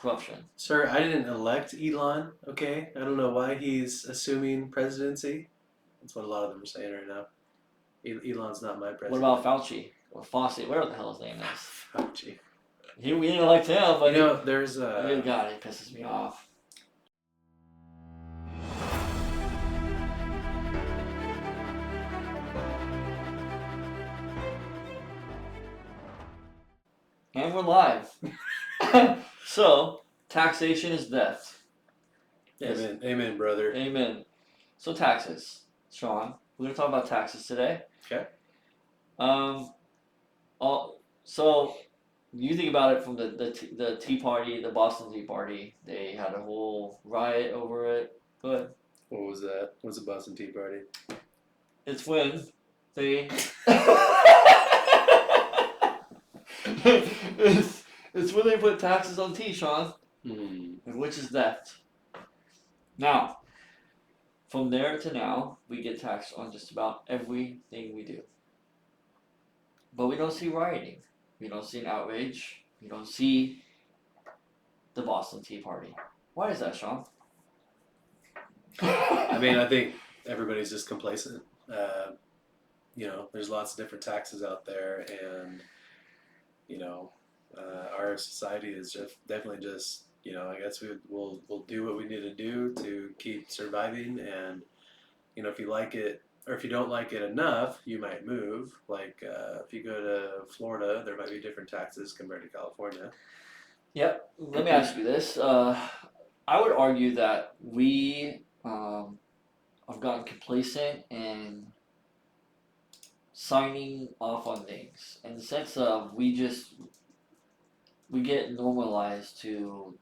corruption. Sir, I didn't elect Elon, okay? I don't know why he's assuming presidency. That's what a lot of them are saying right now. Elon's not my What president. about Fauci or Fossey, whatever the hell his name is? Fauci. We didn't elect him, but there's good God, he pisses me off. And we're live. So, taxation is death. Amen, amen, brother. Amen. So taxes, Sean. We're gonna talk about taxes today. Okay. So you think about it from the Tea Party, the Boston Tea Party. They had a whole riot over it. But What was that? What's the Boston Tea Party? it's when they it's when they put taxes on tea, Sean, which is theft. Now, from there to now, we get taxed on just about everything we do. But we don't see rioting. We don't see an outrage. We don't see the Boston Tea Party. Why is that, Sean? I mean, I think everybody's just complacent. There's lots of different taxes out there, and our society is definitely just. I guess we'll do what we need to do to keep surviving, and if you like it or if you don't like it enough, you might move. Like if you go to Florida, there might be different taxes compared to California. Yep. Let me ask you this. I would argue that we have gotten complacent in signing off on things in the sense of we get normalized to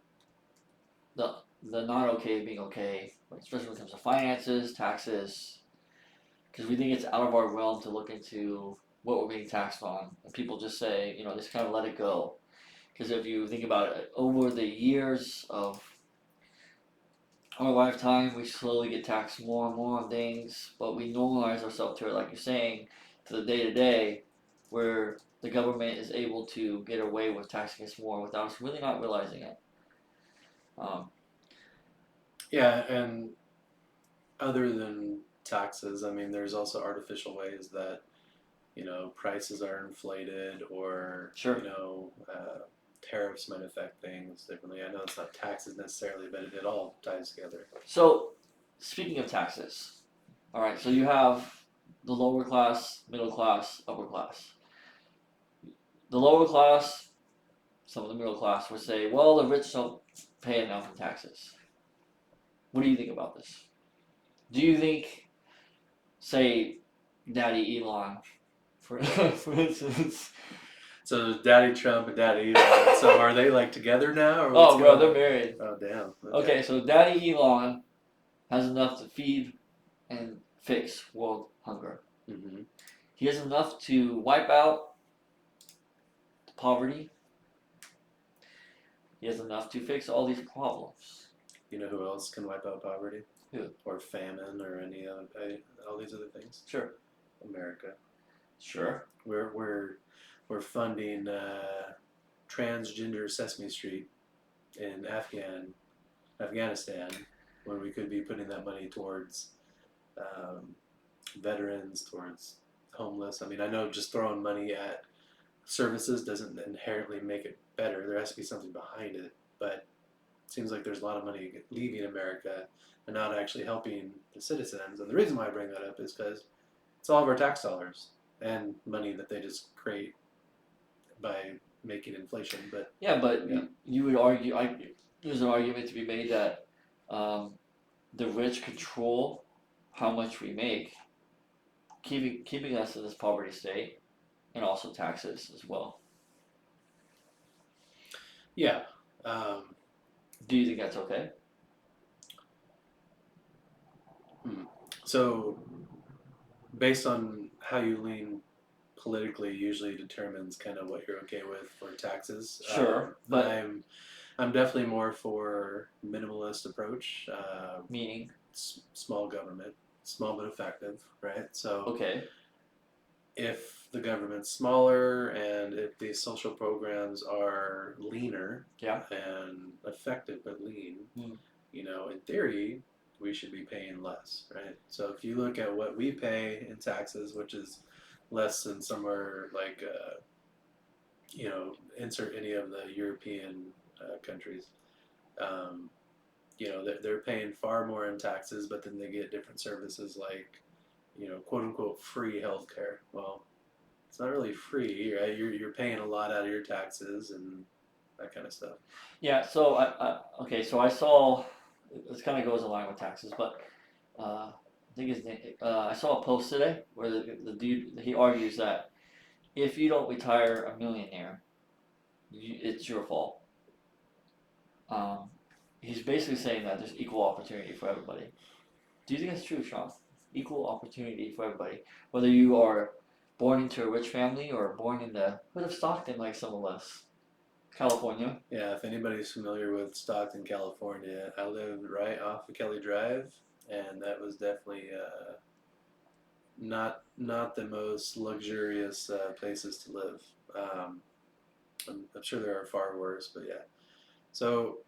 the not okay being okay, especially when it comes to finances, taxes, because we think it's out of our realm to look into what we're being taxed on, and people just say, just kind of let it go. Because if you think about it, over the years of our lifetime, we slowly get taxed more and more on things, but we normalize ourselves to it, like you're saying, to the day to day, where the government is able to get away with taxing us more without us really not realizing it. Yeah, and other than taxes, I mean, there's also artificial ways that prices are inflated, or Sure. Tariffs might affect things differently. I know it's not taxes necessarily, but it all ties together. So, speaking of taxes, all right. So you have the lower class, middle class, upper class. The lower class, some of the middle class would say, well, the rich don't pay enough in taxes. What do you think about this? Do you think, say, Daddy Elon, for instance? So Daddy Trump and Daddy Elon. So are they like together now? Or what's bro, they're married. Oh, damn. Okay, so Daddy Elon has enough to feed and fix world hunger. Mm-hmm. He has enough to wipe out poverty. He has enough to fix all these problems. You know who else can wipe out poverty? Who? Or famine, or all these other things? Sure. America. Sure. We're funding transgender Sesame Street in Afghanistan, when we could be putting that money towards veterans, towards homeless. I mean, I know just throwing money at services doesn't inherently make it better. There has to be something behind it, but it seems like there's a lot of money leaving America and not actually helping the citizens. And the reason why I bring that up is because it's all of our tax dollars and money that they just create by making inflation. But you would argue, there's an argument to be made that the rich control how much we make, keeping us in this poverty state, and also taxes as well. Yeah. Do you think that's okay? So, based on how you lean politically, usually determines kind of what you're okay with for taxes. Sure, but I'm definitely more for minimalist approach. Meaning? Small government, small but effective, right? So okay. if the government's smaller and if these social programs are leaner Yeah. and effective but lean, Mm. in theory, we should be paying less, right? So if you look at what we pay in taxes, which is less than somewhere like, insert any of the European countries, um, they're paying far more in taxes, but then they get different services like, quote unquote free healthcare. Well, it's not really free, right? You're paying a lot out of your taxes and that kind of stuff. Yeah. So okay. So I saw this kind of goes along with taxes, but I think his name. I saw a post today where the dude he argues that if you don't retire a millionaire, it's your fault. Um, he's basically saying that there's equal opportunity for everybody. Do you think that's true, Sean? Equal opportunity for everybody, whether you are born into a rich family or born in the hood of Stockton, like some of us, California. Yeah, if anybody's familiar with Stockton, California, I lived right off of Kelly Drive, and that was definitely not the most luxurious places to live. I'm sure there are far worse, but yeah. So,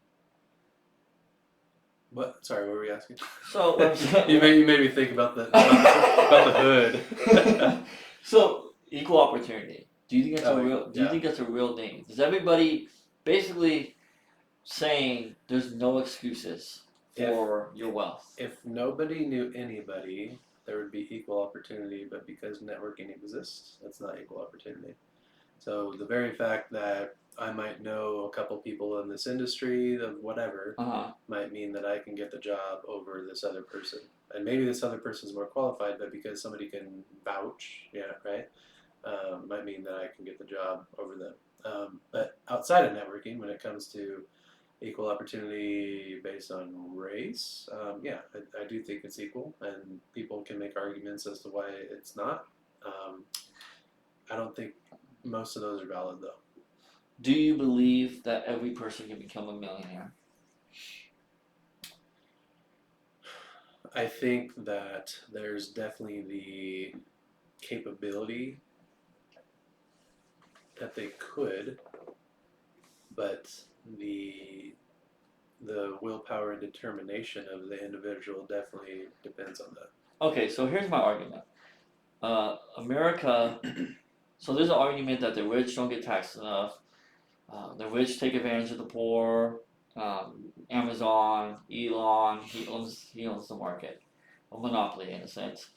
what? Sorry, what were we asking? So what I'm You made me think about the hood. so equal opportunity. Do you think that's Oh, a real? Do you yeah. think that's a real thing? Does everybody basically saying there's no excuses for your wealth? If nobody knew anybody, there would be equal opportunity, but because networking exists, that's not equal opportunity. So the very fact that I might know a couple people in this industry of whatever Uh huh. might mean that I can get the job over this other person. And maybe this other person's more qualified, but because somebody can vouch, yeah, right, might mean that I can get the job over them. But outside of networking, when it comes to equal opportunity based on race, yeah, I do think it's equal, and people can make arguments as to why it's not. Um, I don't think most of those are valid, though. Do you believe that every person can become a millionaire? I think that there's definitely the capability that they could, but the willpower and determination of the individual definitely depends on that. Okay, so here's my argument. America. So there's an argument that the rich don't get taxed enough. The rich take advantage of the poor. Amazon, Elon, he owns the market, a monopoly in a sense.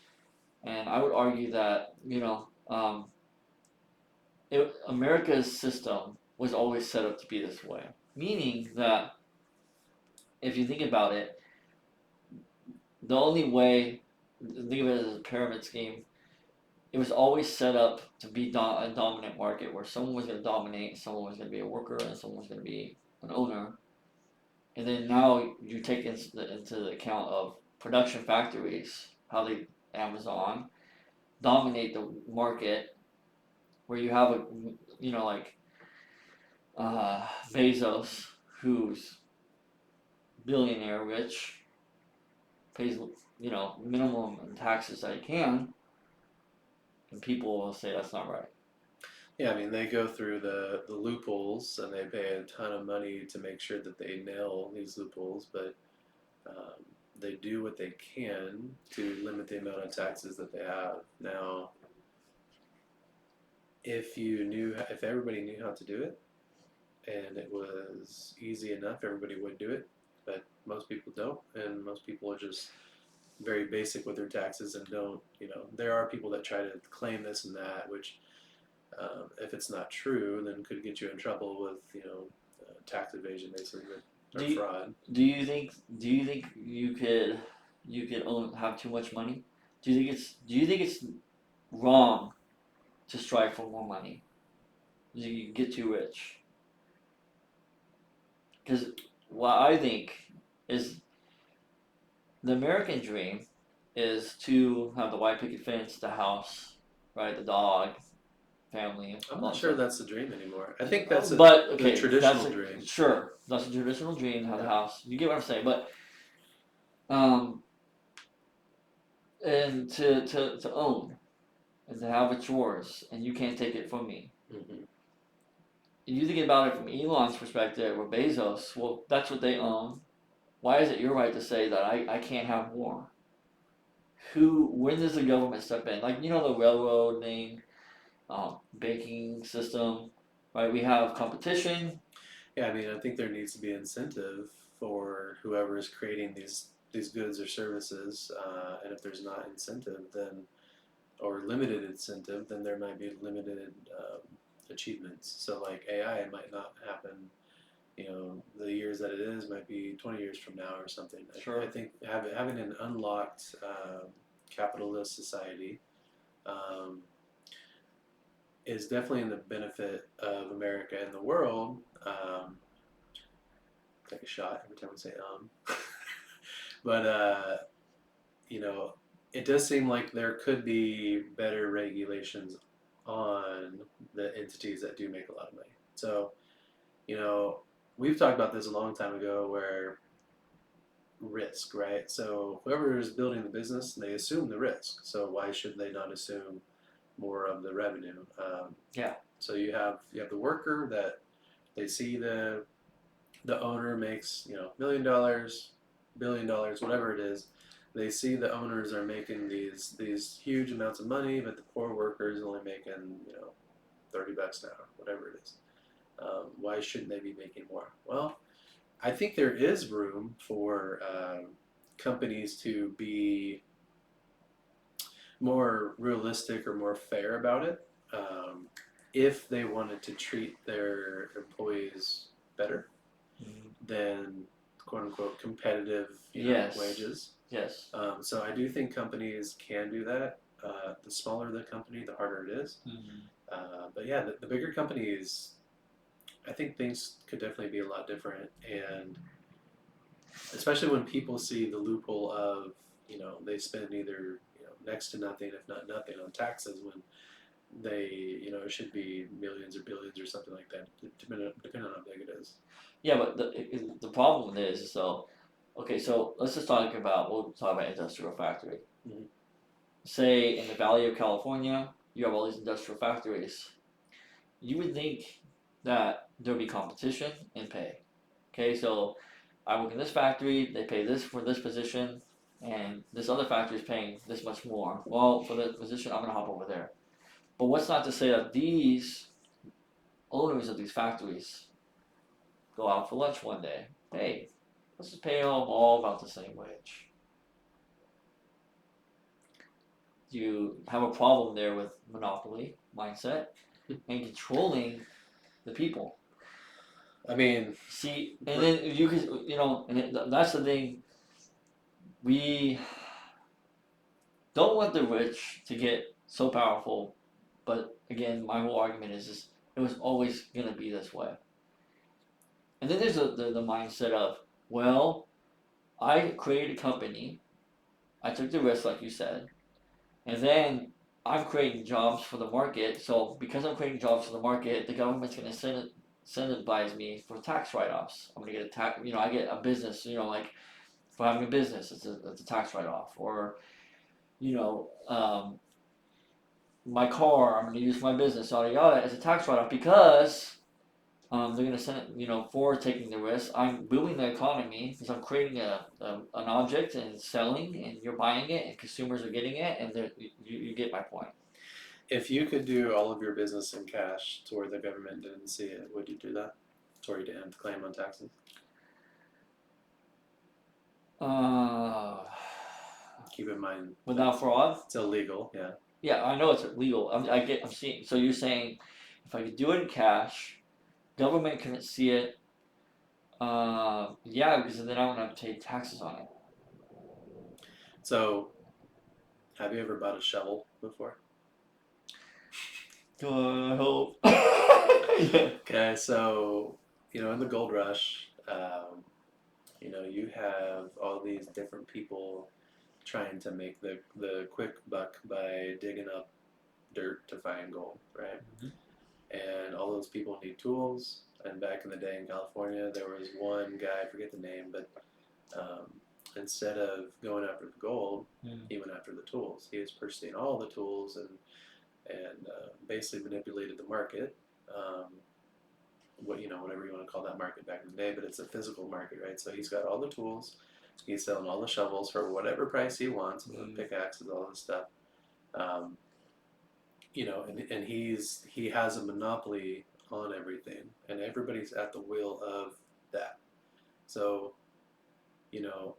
And I would argue that America's system was always set up to be this way, meaning that if you think about it, the only way, think of it as a pyramid scheme. It was always set up to be a dominant market where someone was going to dominate, someone was going to be a worker, and someone was going to be an owner. And then now you take into the account of production factories, how they Amazon dominate the market, where you have like Bezos, who's billionaire rich, pays minimum taxes that he can, and people will say that's not right. Yeah, I mean, they go through the loopholes and they pay a ton of money to make sure that they nail these loopholes, but they do what they can to limit the amount of taxes that they have. Now, if everybody knew how to do it and it was easy enough, everybody would do it, but most people don't, and most people are just very basic with their taxes and don't, there are people that try to claim this and that, which if it's not true, then could get you in trouble with tax evasion, basically, or fraud. Do you think you could have too much money? Do you think it's wrong to strive for more money? You get too rich. Because what I think is the American dream is to have the white picket fence, the house, right, the dog, family. I'm not sure that's the dream anymore. I think that's the traditional dream. Sure, that's a traditional dream. Have the house. You get what I'm saying, but and to own. and to have it's yours, and you can't take it from me. Mm-hmm. And you think about it from Elon's perspective or Bezos, well, that's what they own. Why is it your right to say that I can't have more? When does the government step in? Like, the railroading, banking system, right? We have competition. Yeah, I mean, I think there needs to be incentive for whoever is creating these goods or services, and if there's not incentive, then or limited incentive, then there might be limited achievements. So like AI might not happen. The years that it is might be 20 years from now or something. Sure. I think having an unlocked capitalist society um, is definitely in the benefit of America and the world. Take a shot every time we say but you know, it does seem like there could be better regulations on the entities that do make a lot of money. So, you know, we've talked about this a long time ago where risk, right? So whoever is building the business, they assume the risk. So why should they not assume more of the revenue? Yeah. So you have the worker that they see the owner makes $1 million, $1 billion, whatever it is. They see the owners are making these huge amounts of money, but the poor worker is only making $30 an hour, whatever it is. Why shouldn't they be making more? Well, I think there is room for companies to be more realistic or more fair about it if they wanted to treat their employees better than quote unquote competitive Yes. wages. Yes. So I do think companies can do that. The smaller the company, the harder it is. But yeah, the bigger companies, I think things could definitely be a lot different. And especially when people see the loophole of, they spend either, next to nothing, if not nothing, on taxes when they, it should be millions or billions or something like that, depending on how big it is. Yeah, but the problem is, okay, so let's just we'll talk about industrial factory. Mm-hmm. Say in the Valley of California, you have all these industrial factories. You would think that there'll be competition in pay. Okay, so I work in this factory, they pay this for this position, and this other factory is paying this much more. Well, for the position, I'm gonna hop over there. But what's not to say that these owners of these factories go out for lunch one day? Hey, let's just pay them all about the same wage. You have a problem there with monopoly mindset and controlling the people. I mean, See, and then you could, and that's the thing. We don't want the rich to get so powerful, but again, my whole argument is it was always gonna be this way. And then there's the mindset of, well, I created a company, I took the risk, like you said, and then I'm creating jobs for the market. So because I'm creating jobs for the market, the government's gonna incentivize me for tax write-offs. I'm gonna get a tax. I get a business. Like for having a business, it's a tax write-off. Or you know, um, my car, I'm gonna use for my business, yada yada, as a tax write-off because they're gonna send it, for taking the risk. I'm booming the economy because I'm creating an object and selling, and you're buying it, and consumers are getting it, and you get my point. if you could do all of your business in cash to where the government didn't see it, would you do that? To where you didn't have to claim on taxes? Uh, Keep in mind Without fraud. it's illegal. Yeah. Yeah, I know it's illegal. I'm seeing. So you're saying if I could do it in cash, government couldn't see it. Yeah, because then I wouldn't have to pay taxes on it. So, have you ever bought a shovel before? I hope. Yeah. Okay, so in the gold rush, you have all these different people trying to make the quick buck by digging up dirt to find gold, right? Mhm. And all those people need tools. And back in the day in California, there was one guy, I forget the name, but um, instead of going after the gold, he went after the tools. He was purchasing all the tools and and basically manipulated the market. Um, whatever you want to call that market back in the day, but it's a physical market, right? So he's got all the tools. He's selling all the shovels for whatever price he wants, pickaxes, all this stuff. Um, and he has a monopoly on everything, and everybody's at the will of that. So, you know,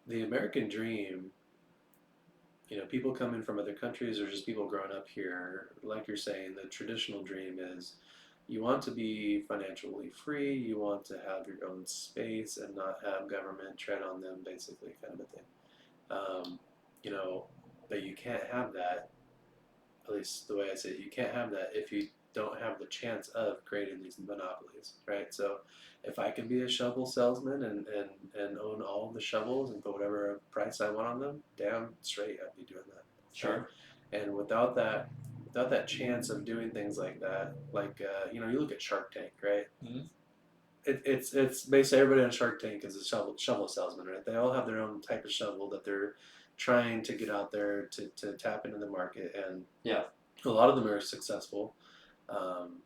the American dream, people coming from other countries or just people growing up here, like you're saying, the traditional dream is you want to be financially free, you want to have your own space and not have government tread on them, basically, kind of a thing. Um, you know, but you can't have that, at least the way I say it, you can't have that if you don't have the chance of creating these monopolies, right? So if I can be a shovel salesman and own all the shovels and put whatever price I want on them, damn straight I'd be doing that. Right? Sure. And without that chance of doing things like that, like you look at Shark Tank, right? Mm-hmm. It's basically everybody on Shark Tank is a shovel salesman, right? They all have their own type of shovel that they're trying to get out there to tap into the market, and Yeah. a lot of them are successful. Um,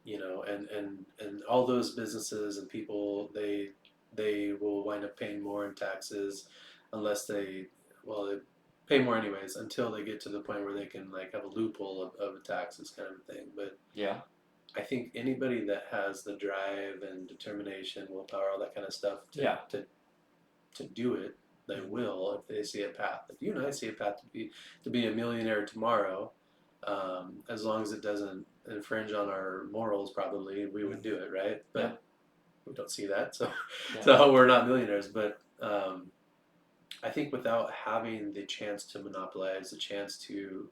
and all those businesses and people, they will wind up paying more in taxes unless they pay more anyways until they get to the point where they can like have a loophole of taxes kind of thing. But Yeah. I think anybody that has the drive and determination, willpower, all that kind of stuff Yeah. to do it, they will if they see a path. If you and I see a path to be a millionaire tomorrow, as long as it doesn't infringe on our morals, probably we would do it, right? But Yeah. we don't see that, so Yeah. so we're not millionaires. But I think without having the chance to monopolize, the chance to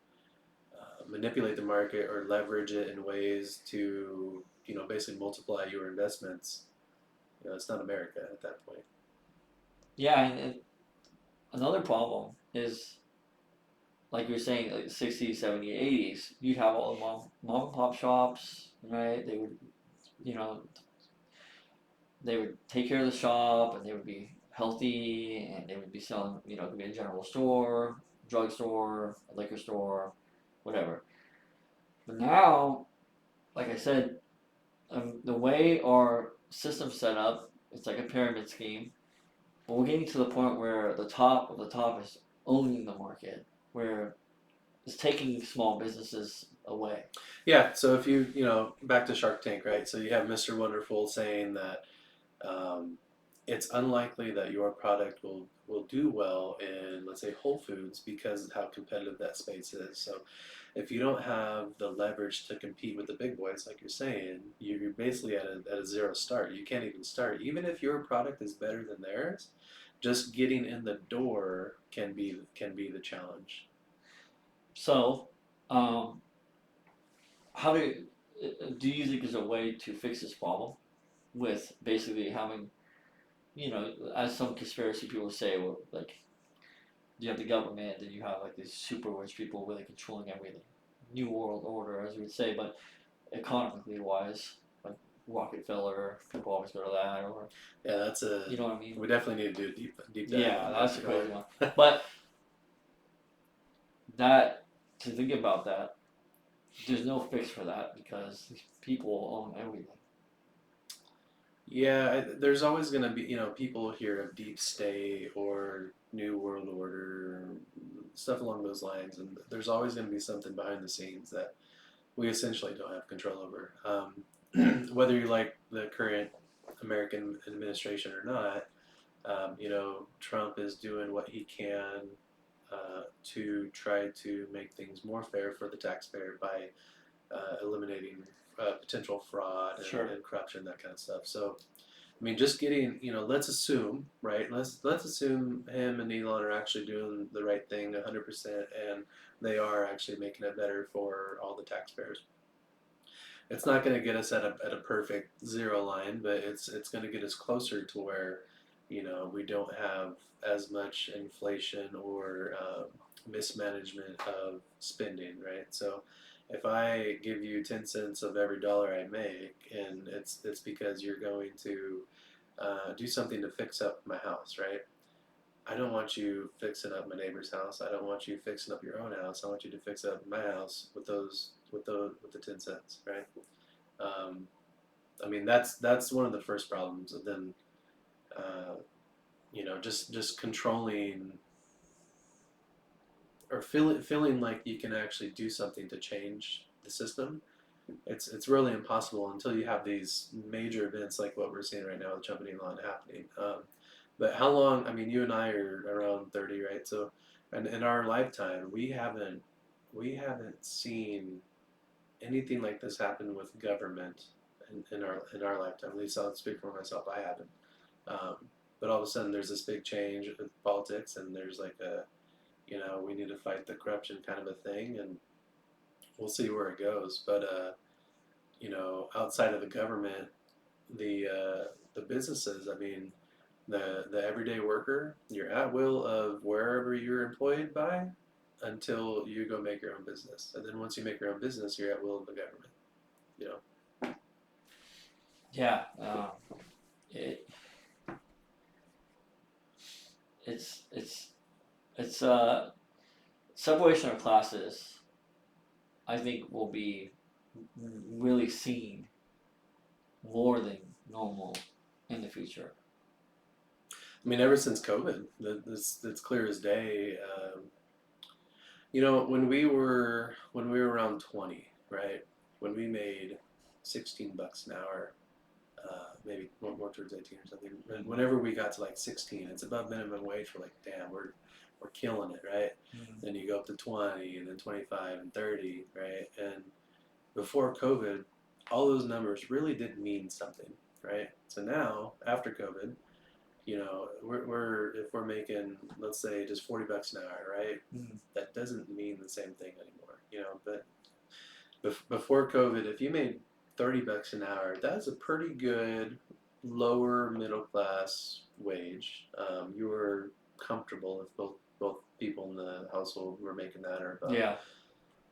manipulate the market or leverage it in ways to basically multiply your investments, it's not America at that point. Yeah. And another problem is, like you're saying, like 60s, 70s, 80s, you'd have all the mom and pop shops, right? You know, they would take care of the shop and they would be healthy and they would be selling, it could be a general store, drugstore, a liquor store, whatever. But now, like I said, the way our system's set up, it's like a pyramid scheme. But we're getting to the point where the top of the top is owning the market, where it's taking small businesses away. Yeah. So if back to Shark Tank, right? So you have Mr. Wonderful saying that um, it's unlikely that your product will do well in, let's say, Whole Foods because of how competitive that space is. So if you don't have the leverage to compete with the big boys, like you're saying, you're basically at a zero start. You can't even start. Even if your product is better than theirs, just getting in the door can be the challenge. So, um, how do you think there's a way to fix this problem with basically having, as some conspiracy people say, well, like you have the government and you have like these super rich people really controlling everything, new world order, as we would say, but economically wise, like Rockefeller, people always go to that, or Yeah, that's you know what I mean? we definitely need to do a deep dive Yeah, on that's that. a Go crazy one. ahead. But that to think about that, there's no fix for that because these people own everything. Yeah, there's always going to be, people hear of deep state or new world order, stuff along those lines, and there's always going to be something behind the scenes that we essentially don't have control over. Whether you like the current American administration or not, Trump is doing what he can to try to make things more fair for the taxpayer by eliminating potential fraud Sure. and corruption, that kind of stuff. So, I mean, just getting, let's assume, right? Let's assume him and Elon are actually doing the right thing 100%, and they are actually making it better for all the taxpayers. It's not going to get us at a perfect zero line, but it's going to get us closer to where, we don't have as much inflation or mismanagement of spending, right? So if I give you 10 cents of every dollar I make, and it's because you're going to do something to fix up my house, right? I don't want you fixing up my neighbor's house. I don't want you fixing up your own house. I want you to fix up my house with the 10 cents, right? Um, I mean, that's one of the first problems. And then, uh, just controlling or feeling like you can actually do something to change the system. It's really impossible until you have these major events like what we're seeing right now with Trump and Elon happening. But how long? I mean, you and I are around 30, right? So, and in our lifetime, we haven't seen anything like this happen with government in our lifetime. At least I'll speak for myself. I haven't. Um, but all of a sudden, there's this big change with politics, and there's like we need to fight the corruption kind of a thing, and we'll see where it goes. But outside of the government, the businesses. I mean, the everyday worker, you're at will of wherever you're employed by until you go make your own business, and then once you make your own business, you're at will of the government. You know. Yeah. It it's separation of classes. I think will be really seen more than normal in the future. I mean, ever since COVID, that's clear as day. When we were around 20, right? When we made $16 an hour, maybe more towards 18 or something. And whenever we got to like 16, it's above minimum wage. We're like, damn, we're killing it, right? Mm-hmm. Then you go up to 20, and then 25, and 30, right? And before COVID, all those numbers really did mean something, right? So now, after COVID, we're if we're making, let's say, just $40 an hour, right? Mm-hmm. That doesn't mean the same thing anymore, But before COVID, if you made $30 an hour, that's a pretty good lower middle class wage. You were comfortable if both people in the household were making that or above. Yeah.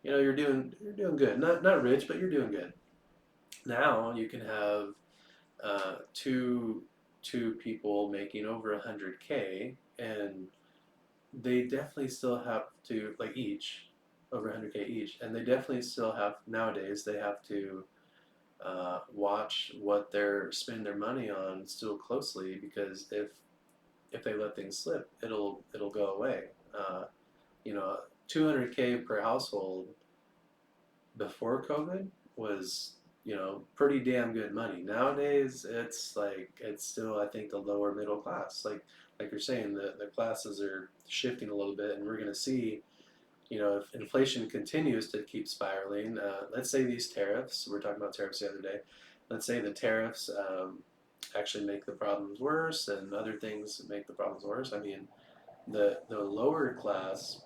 You're doing good. Not rich, but you're doing good. Now you can have two people making over 100K, and they definitely still have to, like, each over 100K each, and they definitely still have, nowadays they have to watch what they're spending their money on still closely, because if they let things slip, it'll go away. uh, you know 200K per household before COVID was, pretty damn good money. Nowadays, it's still, I think, the lower middle class. Like you're saying, the classes are shifting a little bit, and we're going to see, if inflation continues to keep spiraling. Let's say these tariffs. We were talking about tariffs the other day. Let's say the tariffs actually make the problems worse, and other things make the problems worse. I mean, the lower class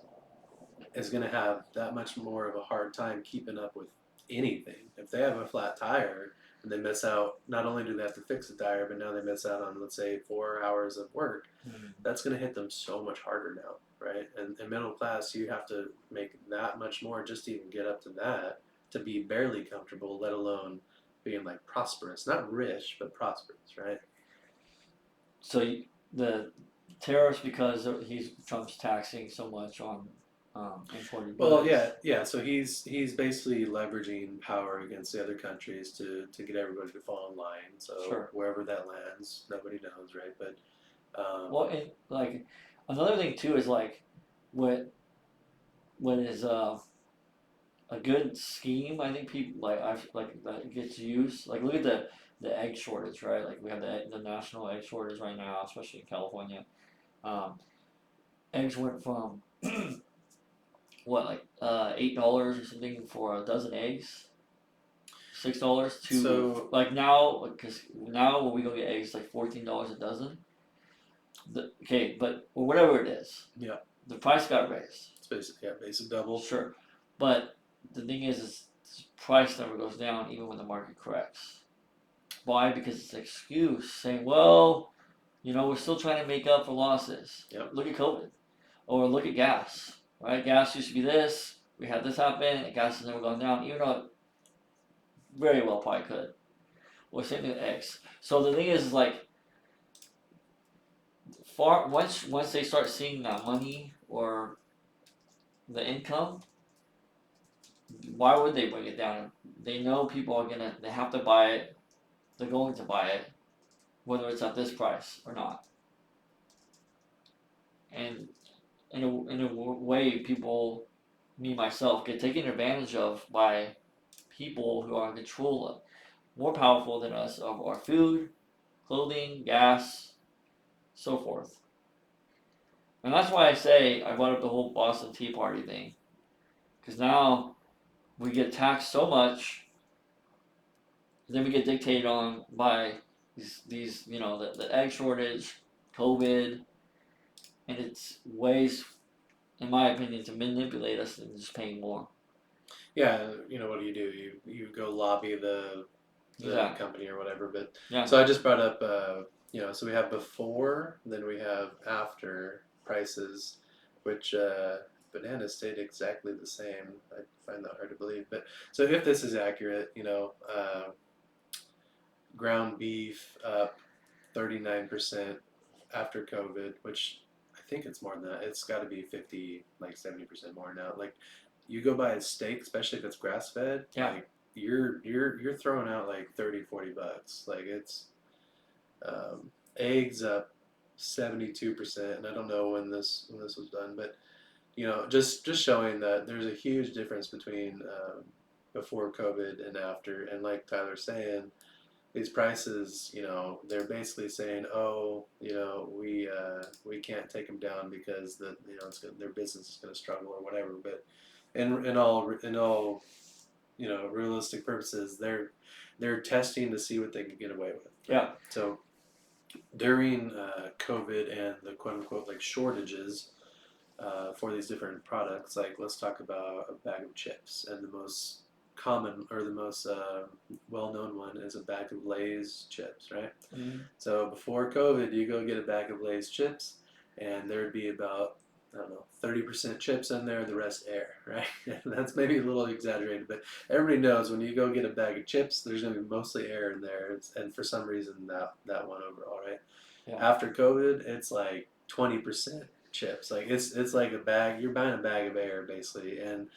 is going to have that much more of a hard time keeping up with anything. If they have a flat tire and they miss out, not only do they have to fix the tire, but now they miss out on, let's say, 4 hours of work, that's going to hit them so much harder now, right? And in middle class, you have to make that much more just to even get up to that, to be barely comfortable, let alone being like prosperous. Not rich, but prosperous, right? So the tariffs, because Trump's taxing so much on imported Well, goods. yeah. So he's basically leveraging power against the other countries to get everybody to fall in line. So Sure. wherever that lands, nobody knows, right? But Well, and like another thing too is like what is a good scheme. I think people like that gets used. Like look at the egg shortage, right? Like we have the national egg shortage right now, especially in California. Um, Eggs went from what like $8 or something for a dozen eggs, $6 to so like now, because now when we go get eggs, it's like $14 a dozen. Okay, but well, whatever it is, yeah, the price got raised. it's basic double. Sure, but the thing is price never goes down even when the market corrects. Why? Because it's an excuse saying, well, we're still trying to make up for losses. Yep. Look at COVID, or look at gas. Right, gas used to be this. We had this happen, and gas has never gone down, even though it very well probably could. Well, same thing with eggs. So the thing is like once they start seeing that money or the income, why would they bring it down? They know people are gonna. They have to buy it. They're going to buy it, whether it's at this price or not. And in a way, people, me myself, get taken advantage of by people who are in control of, more powerful than us, of our food, clothing, gas, so forth. And that's why I say I brought up the whole Boston Tea Party thing, because now we get taxed so much, then we get dictated on by these the egg shortage, COVID, and it's ways, in my opinion, to manipulate us into just paying more. Yeah, what do? You go lobby the Exactly. company or whatever. But Yeah. so I just brought up, so we have before, then we have after prices, which bananas stayed exactly the same. I find that hard to believe. But so if this is accurate, ground beef up 39% after COVID, which I think it's more than that. It's got to be 50, like 70% more now. Like you go buy a steak, especially if it's grass fed, Yeah. like you're throwing out like 30-40 bucks. Like it's eggs up 72%, and I don't know when this was done, but just showing that there's a huge difference between before COVID and after. And like Tyler's saying, these prices, they're basically saying, oh, we can't take them down because their business is going to struggle or whatever. But in all realistic purposes, they're testing to see what they can get away with. Right? Yeah. So during COVID and the quote unquote like shortages for these different products, like let's talk about a bag of chips, and the most common or the most well-known one is a bag of Lay's chips, right? Mm-hmm. So before COVID, you go get a bag of Lay's chips, and there'd be about, I don't know, 30% chips in there, the rest air, right? That's maybe a little exaggerated, but everybody knows when you go get a bag of chips, there's going to be mostly air in there, and for some reason that won overall, right? Yeah. After COVID, it's like 20% chips. Like it's like a bag. You're buying a bag of air basically, and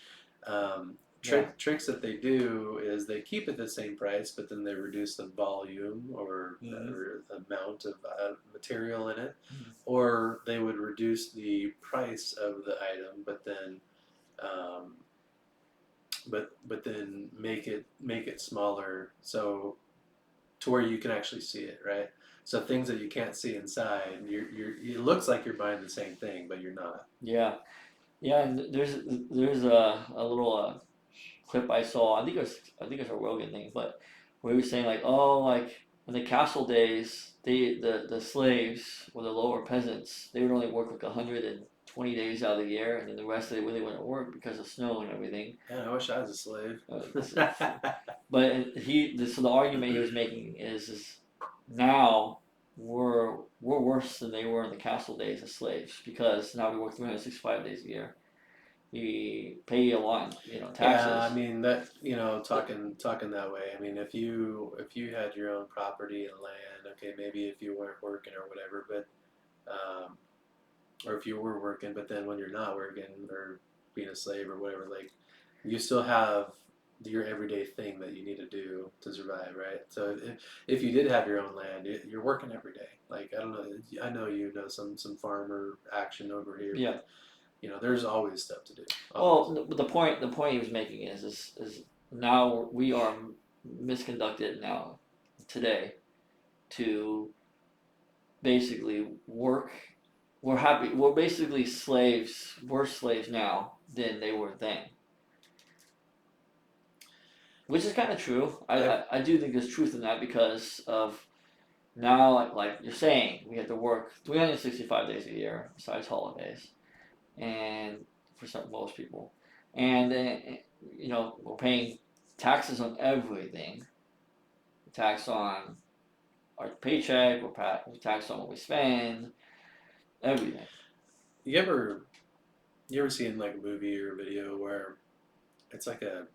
tricks that they do is they keep it the same price, but then they reduce the volume Mm-hmm. or the amount of material in it, Mm-hmm. or they would reduce the price of the item, but then um, then make it smaller, so to where you can actually see it, right? So things that you can't see inside, it looks like you're buying the same thing, but you're not. Yeah. Yeah. And there's a little clip I saw. I think it's a Rogan thing, but where he was saying like, oh, like in the castle days, the slaves or the lower peasants, they would only work like 120 days out of the year, and then the rest of it really wouldn't work because of snow and everything. Man, I wish I was a slave. But so the argument he was making is now we're worse than they were in the castle days as slaves, because now we work 365 days a year. We pay a lot, Yeah, taxes. I mean that talking that way. I mean, if you had your own property and land, okay, maybe if you weren't working or whatever, but or if you were working, but then when you're not working or being a slave or whatever, like you still have your everyday thing that you need to do to survive, right? So if you did have your own land, you're working every day. Like I don't know, I know some farmer action over here, Yeah. but there's always stuff to do. Well, Always. the point he was making is now we are misconducted now today to basically work. We're happy. We're basically slaves. We're slaves now than they were then, which is kind of true. I do think there's truth in that, because of now, like you're saying, we have to work 365 days a year besides holidays, and for most people, and then we're paying taxes on everything. Tax on our paycheck. We're taxed on what we spend. Everything. You ever seen like a movie or a video where it's like a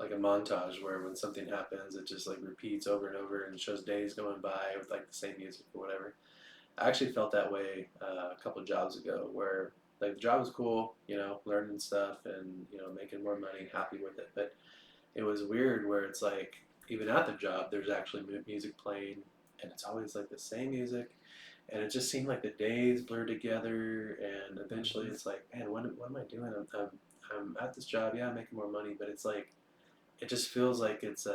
montage where when something happens, it just like repeats over and over and shows days going by with like the same music or whatever. I actually felt that way a couple of jobs ago, where like the job was cool, learning stuff and making more money, happy with it. But it was weird where it's like even at the job, there's actually music playing, and it's always like the same music, and it just seemed like the days blur together, and eventually it's like, man, what am I doing? I'm at this job, yeah, I'm making more money, but it's like it just feels like it's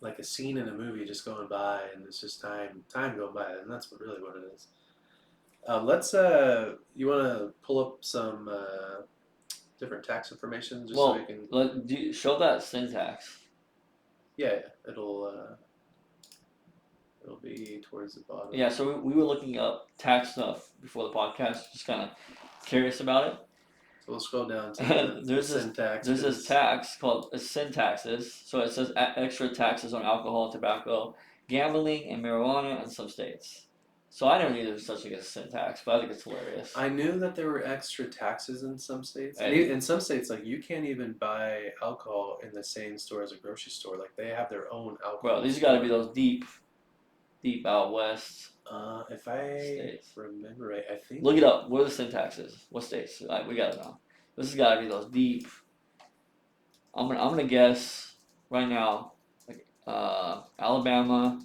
like a scene in a movie just going by, and it's just time going by, and that's really what it is. Let's you want to pull up some different tax information just so we Well, can. show that syntax. Yeah, it'll be towards the bottom. Yeah, so we were looking up tax stuff before the podcast, just kind of curious about it. So we'll scroll down to the syntax. There's this tax called sin taxes. So it says extra taxes on alcohol, tobacco, gambling, and marijuana in some states. So I never knew there was such thing as sin tax, but I think it's hilarious. I knew that there were extra taxes in some states. Hey. In some states, like you can't even buy alcohol in the same store as a grocery store. Like they have their own alcohol. Bro, these got to be those deep out west. If I states. remember right, I think. Look it up. What are the sin taxes? What states? We gotta know. This has got to be those deep. I'm gonna guess right now, like Alabama.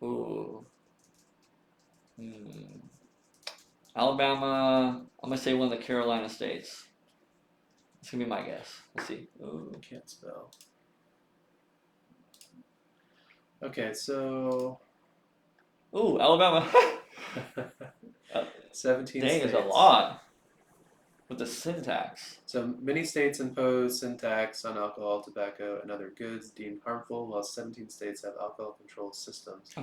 Ooh. Alabama. I'm gonna say one of the Carolina states. It's gonna be my guess. Let's see. Ooh. I can't spell. Okay, so. Ooh, Alabama. 17 Dang, states. it's a lot. With the sin tax. So many states impose sin tax on alcohol, tobacco, and other goods deemed harmful, while 17 states have alcohol control systems,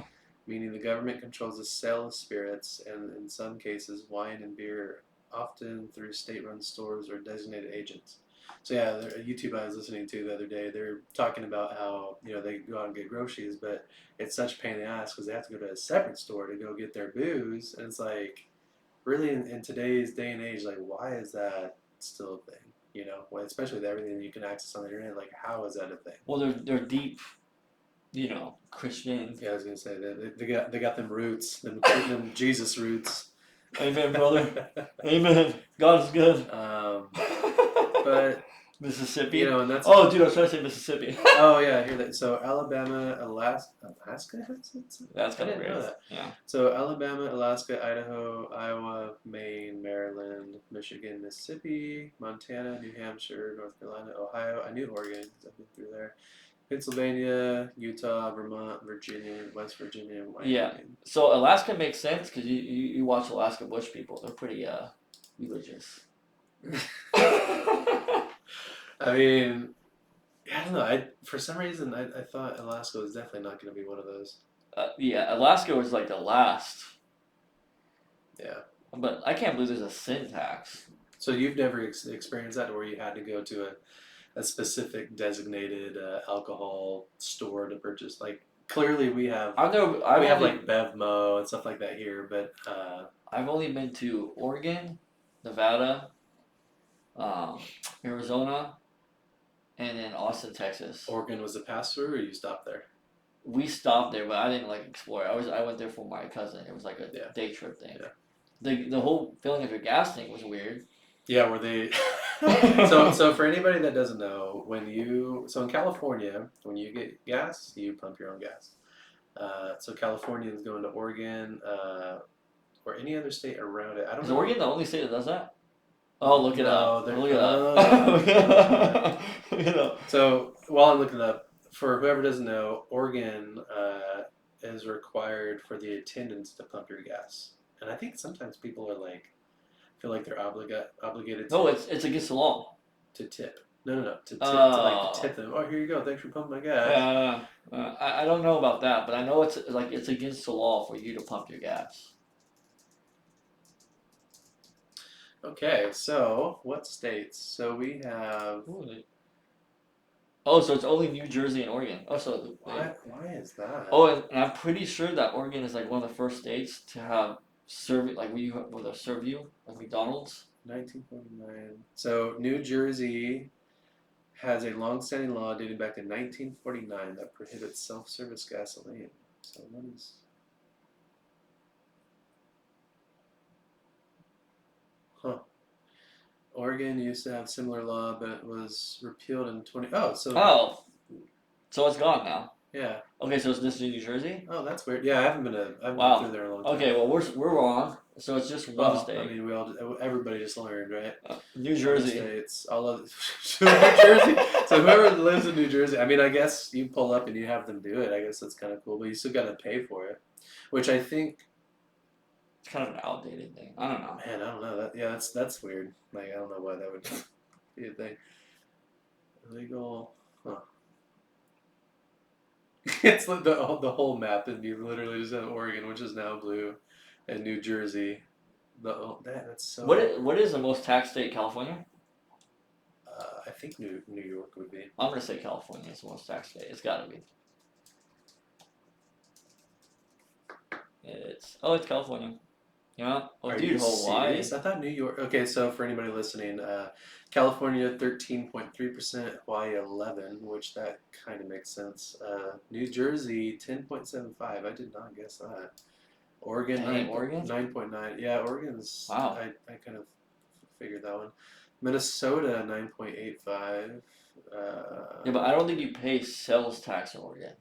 meaning the government controls the sale of spirits and, in some cases, wine and beer, often through state-run stores or designated agents. So yeah, a YouTube I was listening to the other day, they're talking about how they go out and get groceries, but it's such a pain in the ass because they have to go to a separate store to go get their booze, and it's like, really in today's day and age, like why is that still a thing? Well, especially with everything you can access on the internet, like how is that a thing? Well, they're deep, Christian. Yeah, I was gonna say that they got them roots, them Jesus roots. Amen, brother. Amen. God is good. But Mississippi. and that's. Oh, dude, I was trying to say Mississippi. Oh yeah, I hear that. So Alabama, Alaska has it? That's kind of I didn't weird. know that. Yeah. So Alabama, Alaska, Idaho, Iowa, Maine, Maryland, Michigan, Mississippi, Montana, New Hampshire, North Carolina, Ohio. I knew Oregon because I've been through there. Pennsylvania, Utah, Vermont, Virginia, West Virginia, Wyoming. Yeah. So Alaska makes sense because you watch Alaska Bush people. They're pretty religious. I mean, I don't know. For some reason I thought Alaska was definitely not going to be one of those. Yeah, Alaska was like the last. Yeah. But I can't believe there's a sin tax. So you've never experienced that, where you had to go to a specific designated alcohol store to purchase? Like clearly we have. We have like Bevmo and stuff like that here, but I've only been to Oregon, Nevada, Arizona, and then Austin, Texas. Oregon was a pass-through, or you stopped there? We stopped there, but I didn't explore. I went there for my cousin. It was like a day trip thing. Yeah. The whole filling of your gas thing was weird. Yeah, were they? So for anybody that doesn't know, in California, when you get gas, you pump your own gas. So Californians going to Oregon or any other state around it. I don't know. Is Oregon the only state that does that? Oh, look it up. Look it up. Look it up. So while I'm looking it up, for whoever doesn't know, Oregon is required for the attendants to pump your gas, and I think sometimes people are feel like they're obligated. No, it's against the law. To tip. No. To tip them. Oh, here you go. Thanks for pumping my gas. I don't know about that, but I know it's against the law for you to pump your gas. Okay, so what states? So we have. Oh, so it's only New Jersey and Oregon. Oh, so why is that? Oh, and I'm pretty sure that Oregon is like one of the first states to have where they'll serve you like McDonald's. 1949. So New Jersey has a long-standing law dating back to 1949 that prohibits self-service gasoline. So what is? Huh. Oregon used to have similar law, but it was repealed in 20. Oh, so Oh, so it's gone now. yeah. Okay, so it's this New Jersey? Oh, that's weird. Yeah, I haven't been through Wow. there in a long time. Okay, well we're wrong. So it's just one Well, I state. mean, everybody just learned, right? New Other Jersey. states, all of New Jersey. So whoever lives in New Jersey, I mean, I guess you pull up and you have them do it. I guess that's kind of cool, but you still got to pay for it, which I think, It's kind of an outdated thing. I don't know. man, I don't know. That's weird. Like, I don't know why that would be a thing. Illegal, huh? It's like the whole map, and you literally just have Oregon, which is now blue, and New Jersey. That's so. What is the most taxed state? California? I think New York would be. I'm gonna say California is the most taxed state. It's gotta be. It's California. Yeah. Oh, Are dude, you Hawaii. serious? I thought New York. Okay, so for anybody listening, California 13.3%, Hawaii 11, which that kind of makes sense. New Jersey 10.75. I did not guess that. Oregon Dang, Oregon? 9.9. Yeah, Oregon's. Wow. I kind of figured that one. Minnesota 9.85. Yeah, but I don't think you pay sales tax in Oregon.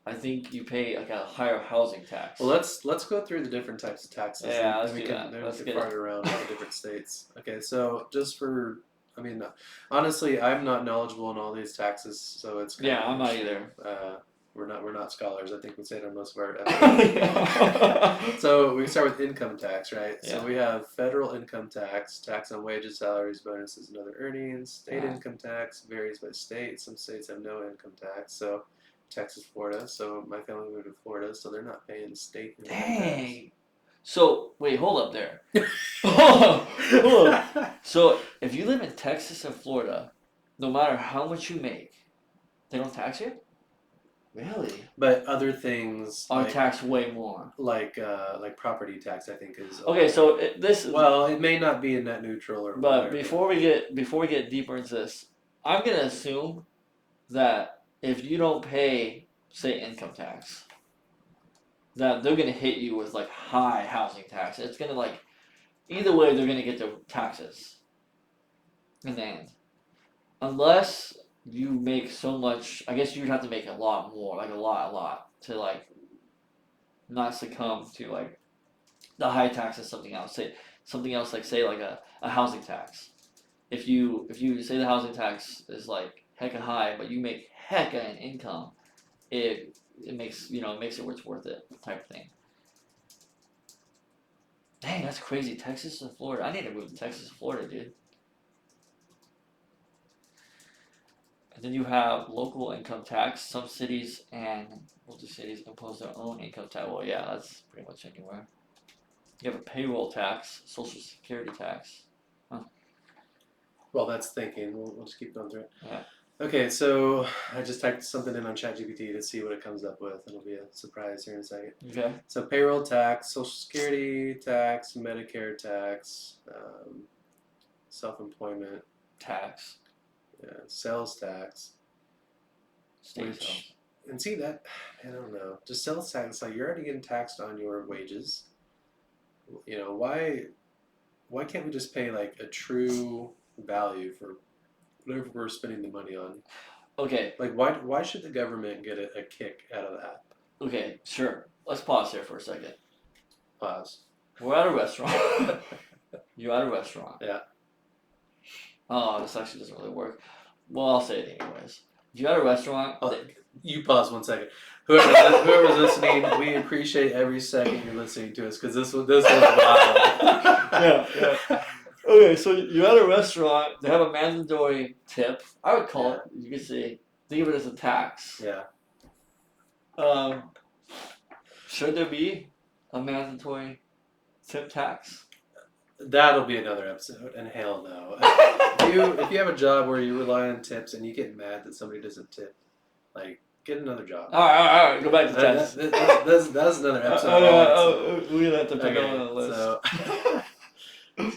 I think you pay like a higher housing tax. Well, let's go through the different types of taxes. Yeah, and let's then do that. Then Let's we get can fart around with the different states. Okay, so just for, I mean, honestly, I'm not knowledgeable in all these taxes, so it's kind Yeah, of I'm not interesting. either. We're not scholars. I think we say it on most of our Yeah. So we start with income tax, right? Yeah. So we have federal income tax, tax on wages, salaries, bonuses, and other earnings. State Yeah. income tax varies by state. Some states have no income tax. So Texas, Florida. So my family moved to Florida, so they're not paying state income tax. Dang. So wait, hold up there. Hold up. So if you live in Texas and Florida, no matter how much you make, they don't tax you? Really? But other things Are taxed way more. like property tax, I think is Okay, so this is well, it may not be a net neutral or but whatever. before we get deeper into this, I'm gonna assume that if you don't pay, say, income tax, that they're gonna hit you with like high housing tax. It's gonna like either way they're gonna get their taxes in the end. Unless you make so much, I guess you'd have to make a lot more, like a lot, to like not succumb to like the high tax is something else. Say something else like say like a housing tax. If you say the housing tax is like hecka high, but you make hecka in income, it makes it makes it worth it type thing. Dang, that's crazy. Texas and Florida. I need to move to Texas and Florida, dude. And then you have local income tax. Some cities and multi-cities impose their own income tax. Well, yeah, that's pretty much anywhere. You have a payroll tax, social security tax. Well, that's thinking. We'll just keep going through it. Yeah. Okay, so I just typed something in on ChatGPT to see what it comes up with. It'll be a surprise here in a second. Okay. So payroll tax, social security tax, Medicare tax, self-employment Tax. sales tax. State Which, sales. and see that, I don't know. Just sales tax, like you're already getting taxed on your wages. Why can't we just pay like a true value for whatever we're spending the money on? Okay. Like why should the government get a kick out of that? Okay, sure. Let's pause here for a second. Pause. We're at a restaurant. You're at a restaurant. Yeah. Oh, this actually doesn't really work. Well, I'll say it anyways. You're at a restaurant. You pause 1 second. Whoever's listening, we appreciate every second you're listening to us because this was wild. Yeah. Okay, so you're at a restaurant. They have a mandatory tip. I would call it. You could say, think of it as a tax. Yeah. Should there be a mandatory tip tax? That'll be another episode, and hell no. If you have a job where you rely on tips and you get mad that somebody doesn't tip, like get another job. All right. Go back to tax. That's another episode. We have to put on the list.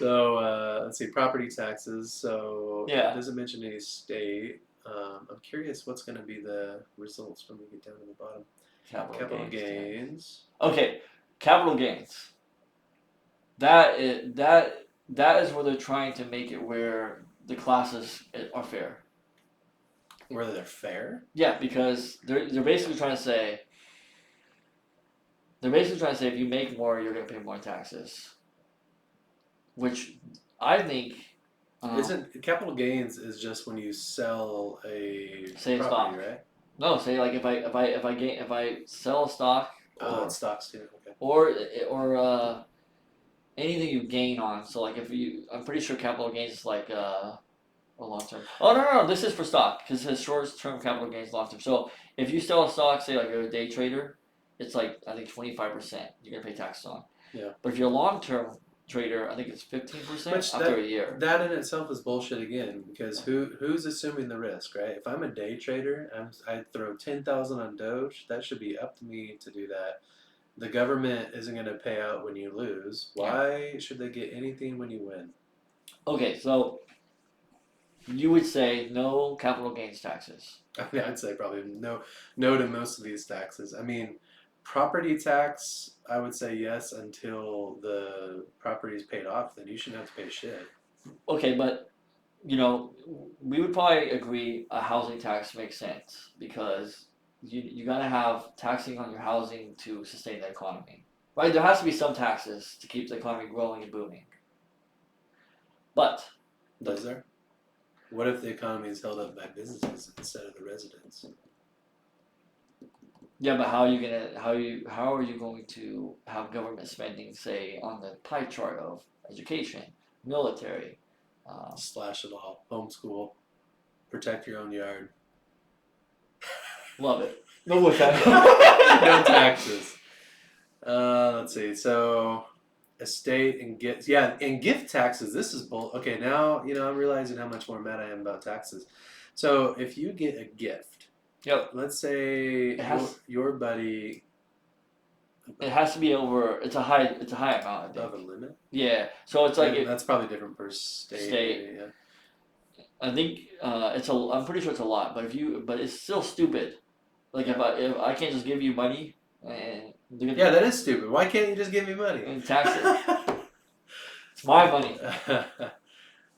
So let's see, property taxes. So Yeah. It doesn't mention any state. I'm curious what's going to be the results when we get down to the bottom. Capital gains. Okay, capital gains. that is where they're trying to make it where the classes are fair. Whether they're fair? Yeah, because they're basically trying to say if you make more, you're gonna pay more taxes, which I think Isn't capital gains is just when you sell a say property, stock. right? No, say like if I sell a stock Oh, it's stocks too. Okay. or anything you gain on. So like if you, I'm pretty sure capital gains is like a long term. Oh no, this is for stock because it says short term capital gains, long term. So if you sell a stock, say like you're a day trader, it's like I think 25% you're gonna pay taxes on. Yeah. But if you're a long term trader, I think it's 15% Which after a year. that in itself is bullshit again because who's assuming the risk, right? If I'm a day trader, I throw 10,000 on Doge. That should be up to me to do that. The government isn't going to pay out when you lose. Why should they get anything when you win? Okay, so you would say no capital gains taxes. I mean, I'd say probably no to most of these taxes. I mean, property tax, I would say yes until the property is paid off. Then you shouldn't have to pay shit. Okay, but you know, we would probably agree a housing tax makes sense because you gotta have taxing on your housing to sustain the economy, right? There has to be some taxes to keep the economy growing and booming. But Does there? What if the economy is held up by businesses instead of the residents? yeah, but how are you going to have government spending, say, on the pie chart of education, military? Slash it all. Homeschool. Protect your own yard. Love it. No more tax. No taxes. Let's see. So, estate and gift. Yeah, and gift taxes. This is bull. Okay, now I'm realizing how much more mad I am about taxes. So, if you get a gift, Yep. let's say your buddy. It has to be over. It's a high amount. I think. Above a limit. Yeah. So it's like that's probably different per state. State. Yeah. I think I'm pretty sure it's a lot, but it's still stupid. Like if I can't just give you money and yeah, that is stupid. Why can't you just give me money? And tax it. It's my money.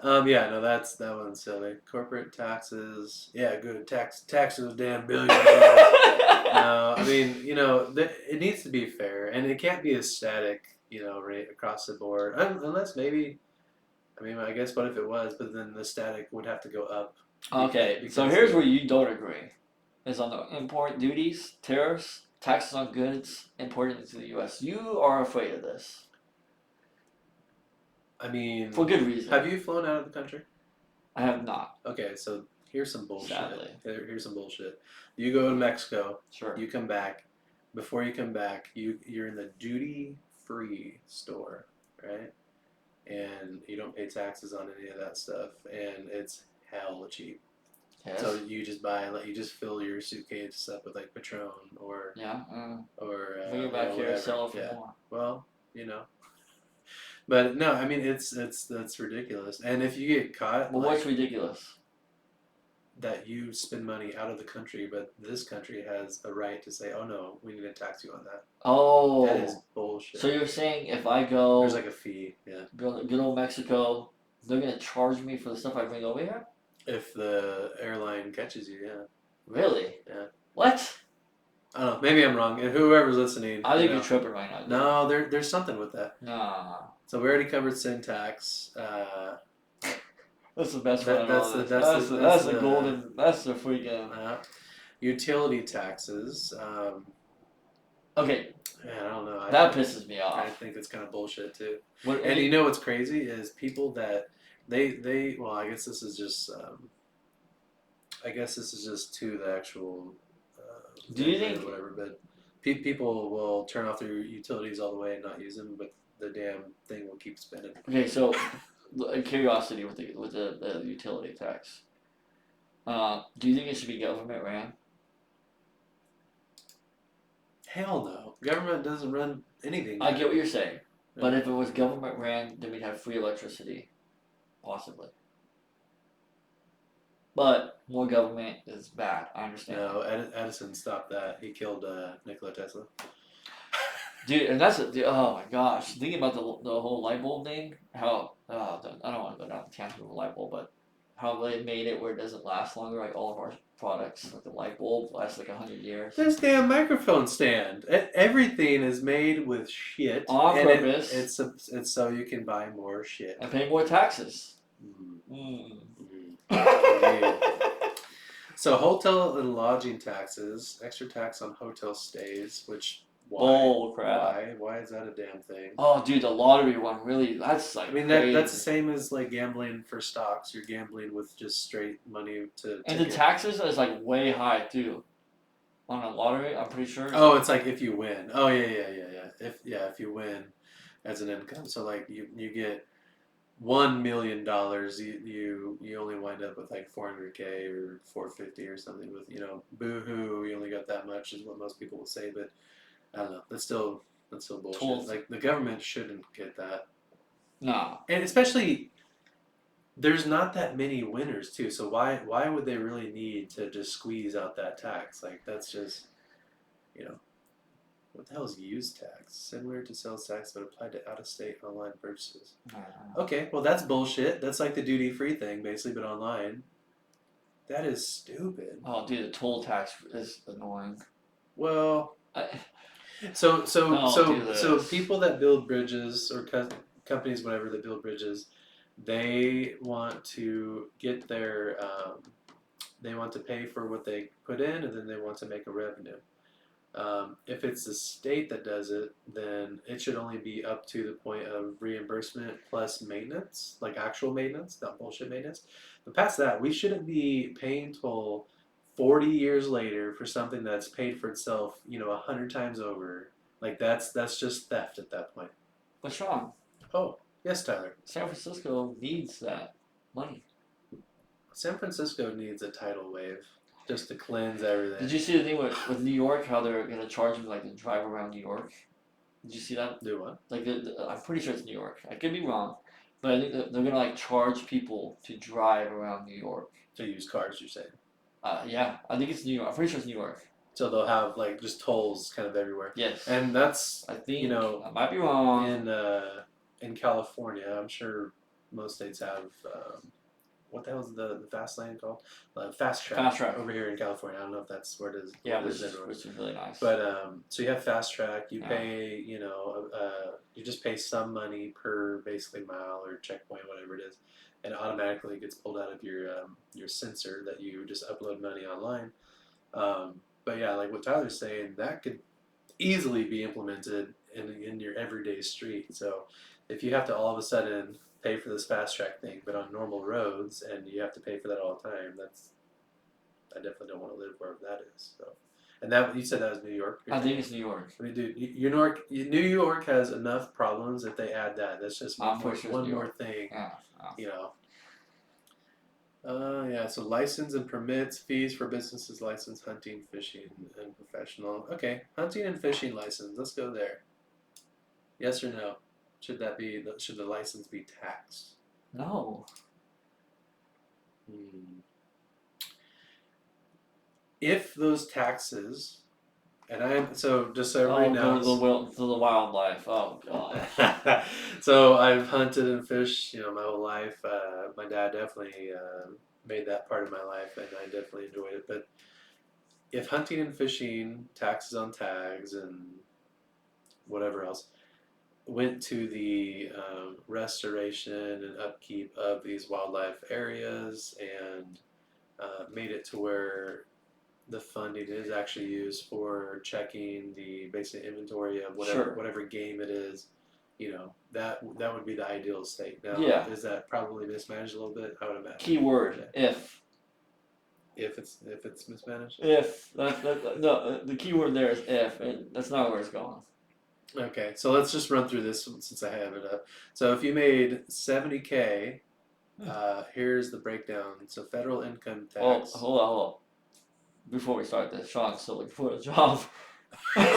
Yeah, no, that one's silly. Corporate taxes, yeah, good tax those damn billions. I mean, it needs to be fair, and it can't be a static, rate across the board, unless maybe. I mean, I guess what if it was, but then the static would have to go up. Okay, so here's where you don't agree. Is on the import duties, tariffs, taxes on goods imported into the U.S. You are afraid of this. I mean, for good reason. Have you flown out of the country? I have not. Okay, so here's some bullshit. Sadly. Here's some bullshit. You go to Mexico. Sure. You come back. Before you come back, you're in the duty-free store, right? And you don't pay taxes on any of that stuff, and it's hell cheap. Yes. So you just you just fill your suitcase up with like Patron or bring it back here, sell it for more. Well, But no, I mean that's ridiculous. And if you get caught, well, what's ridiculous? That you spend money out of the country, but this country has a right to say, "Oh no, we need to tax you on that." Oh, that is bullshit. So you're saying if I go, there's like a fee, yeah. Good old Mexico, they're gonna charge me for the stuff I bring over here? If the airline catches you, yeah. Really? Yeah. What? I don't know. Maybe I'm wrong. Whoever's listening, I think you're tripping right now. Dude. No, there's something with that. Nah. So we already covered sin tax. That's the best one. That's the golden. That's the freaking. Utility taxes. Okay. Man, I don't know. That pisses me off. I think it's kind of bullshit too. And you know what's crazy is people that they well, I guess this is just to the actual. Do you think? Or whatever, but people will turn off their utilities all the way and not use them, but the damn thing will keep spinning. Okay, so curiosity with the utility tax. Do you think it should be government ran? Hell no. Government doesn't run anything. I get what you're saying, but if it was government ran, then we'd have free electricity, possibly. But more government is bad. I understand. No, Edison stopped that. He killed Nikola Tesla. Dude, and oh my gosh, thinking about the whole light bulb thing, how I don't want to go down the tangent of a light bulb, but how they made it where it doesn't last longer, like all of our products, like the light bulb lasts like 100 years This damn microphone stand. Everything is made with shit, on and purpose it's so you can buy more shit. and pay more taxes. Mm. Mm. Indeed. So hotel and lodging taxes, extra tax on hotel stays, which why? Bull crap. Why is that a damn thing? Oh, dude, the lottery one really, that's like I mean crazy. that's the same as like gambling for stocks. You're gambling with just straight money to And take the taxes is like way high too on a lottery. I'm pretty sure. Oh, it's like if you win. Oh yeah. If you win as an income, so like you get $1 million, you only wind up with like 400K or 450 or something. With boo-hoo, you only got that much is what most people will say, but I don't know. That's still bullshit. Tools. Like the government shouldn't get that, Nah. and especially there's not that many winners too. So why would they really need to just squeeze out that tax? Like that's just you know. What the hell is use tax? Similar to sales tax, but applied to out-of-state online purchases. Okay, well that's bullshit. That's like the duty-free thing, basically, but online. That is stupid. Oh, dude, the toll tax is annoying. Well, I, so this. people that build bridges or companies, whatever that build bridges, they want to get their they want to pay for what they put in, and then they want to make a revenue. If it's the state that does it, then it should only be up to the point of reimbursement plus maintenance, like actual maintenance, not bullshit maintenance. But past that, we shouldn't be paying toll 40 years later for something that's paid for itself, 100 times over. Like that's just theft at that point. But Sean. Oh, yes, Tyler. San Francisco needs that money. San Francisco needs a tidal wave just to cleanse everything. Did you see the thing with New York? How they're gonna charge them like to drive around New York? Did you see that? Do what? Like I'm pretty sure it's New York. I could be wrong, but I think they're gonna like charge people to drive around New York. To use cars, you're saying? Yeah, I think it's New York. I'm pretty sure it's New York. So they'll have like just tolls kind of everywhere. Yes. And that's I think I might be wrong. In California, I'm sure most states have what the hell is the fast lane called? Fast track. Fast track Over here in California. I don't know if that's where it is. Yeah, which is really nice. But so you have fast track. You pay, you just pay some money per basically mile or checkpoint, whatever it is, and automatically it gets pulled out of your sensor that you just upload money online. But yeah, like what Tyler's saying, that could easily be implemented in your everyday street. So if you have to all of a sudden pay for this fast track thing, but on normal roads, and you have to pay for that all the time, I definitely don't want to live wherever that is. So, and that you said that was New York. I think it's New York. I mean, dude, New York has enough problems if they add that. That's just one more thing. Yeah. Yeah, so license and permits, fees for businesses, license, hunting, fishing, and professional. Okay, hunting and fishing license. Let's go there. Yes or no? Should the license be taxed? No. If those taxes, just so everybody knows, to the wildlife. Oh god. So I've hunted and fished, my whole life. My dad definitely made that part of my life, and I definitely enjoyed it. But if hunting and fishing, taxes on tags, and whatever else went to the restoration and upkeep of these wildlife areas, and made it to where the funding is actually used for checking the basic inventory of whatever game it is, that would be the ideal state. Now, is that probably mismanaged a little bit? I would imagine. Keyword if. If it's mismanaged. If no, the keyword there is if. That's not where it's going. Okay, so let's just run through this since I have it up. So if you made $70K, here's the breakdown. So federal income tax. Well, hold on. Before we start this, Sean's still looking for a job. Man,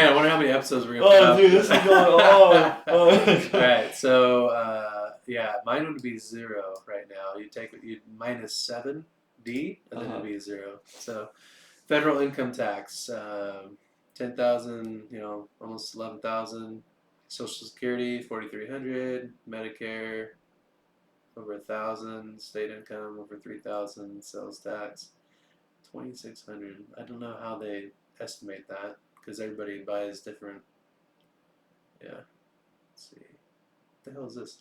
I wonder how many episodes we're gonna put dude, this is going on. Alright, so mine would be 0 right now. You'd minus 7D, and then it'd be 0. So federal income tax. 10,000, almost 11,000. Social Security, 4,300. Medicare, over 1,000. State income, over 3,000. Sales tax, 2,600. I don't know how they estimate that because everybody buys different. Yeah. Let's see. What the hell is this?